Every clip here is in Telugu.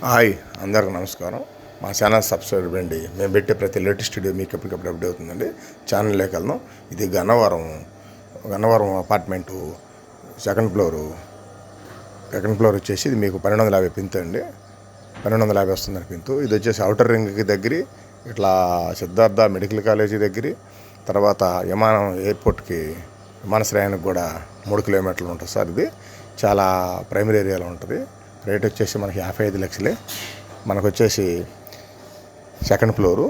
హాయ్, అందరికి నమస్కారం. మా ఛానల్ సబ్స్క్రైబ్ అండి. మేము పెట్టే ప్రతి లేటెస్ట్ వీడియో మీకు ఎప్పటికప్పుడు అప్డేట్ అవుతుందండి. ఛానల్లోకి వెళ్దాం. ఇది గన్నవరం అపార్ట్మెంటు సెకండ్ ఫ్లోర్ వచ్చేసి ఇది మీకు 1250 పింతు అండి. 1250 వస్తుందండి పింతు. ఇది వచ్చేసి ఔటర్ రింగ్కి దగ్గర, ఇట్లా సిద్ధార్థ మెడికల్ కాలేజీ దగ్గర, తర్వాత ఎయిర్పోర్ట్కి విమానాశ్రయానికి కూడా 3 కిలోమీటర్లు ఉంటుంది సార్. ఇది చాలా ప్రైమరీ ఏరియాలో ఉంటుంది. రేట్ వచ్చేసి మనకి 55 లక్షలే. మనకు వచ్చేసి సెకండ్ ఫ్లోరు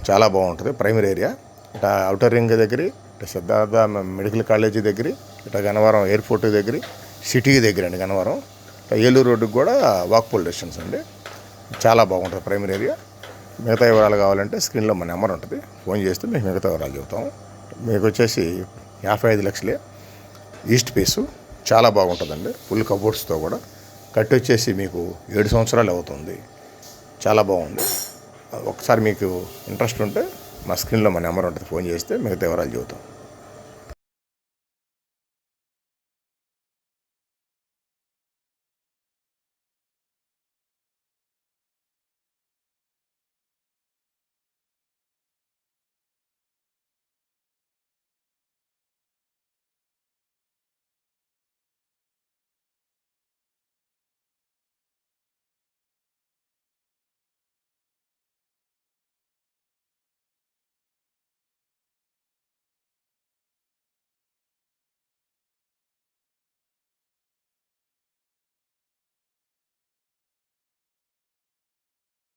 చాలా బాగుంటుంది, ప్రైమరీ ఏరియా. ఇట్లా ఔటర్ రింగ్ దగ్గర, ఇట్లా సిద్ధార్థ మెడికల్ కాలేజీ దగ్గర, ఇట్లా గన్నవరం ఎయిర్పోర్ట్ దగ్గర, సిటీ దగ్గర అండి గన్నవరం. ఏలూరు రోడ్డుకి కూడా వాక్బుల్ డిస్టెన్స్ అండి. చాలా బాగుంటుంది ప్రైమరీ ఏరియా. మిగతా వివరాలు కావాలంటే స్క్రీన్లో మా నెంబర్ ఉంటుంది, ఫోన్ చేస్తే మీకు మిగతా వివరాలు చెబుతాము. మీకు వచ్చేసి 55 లక్షలే. ఈస్ట్ ఫేసు చాలా బాగుంటుందండి, ఫుల్ కబోర్డ్స్తో కూడా. కట్టి వచ్చేసి మీకు 7 సంవత్సరాలు అవుతుంది. చాలా బాగుంది. ఒకసారి మీకు ఇంట్రెస్ట్ ఉంటే మా స్క్రీన్లో మా నెంబర్ ఉంటుంది, ఫోన్ చేస్తే మిగతా వివరాలు చెబుతాం.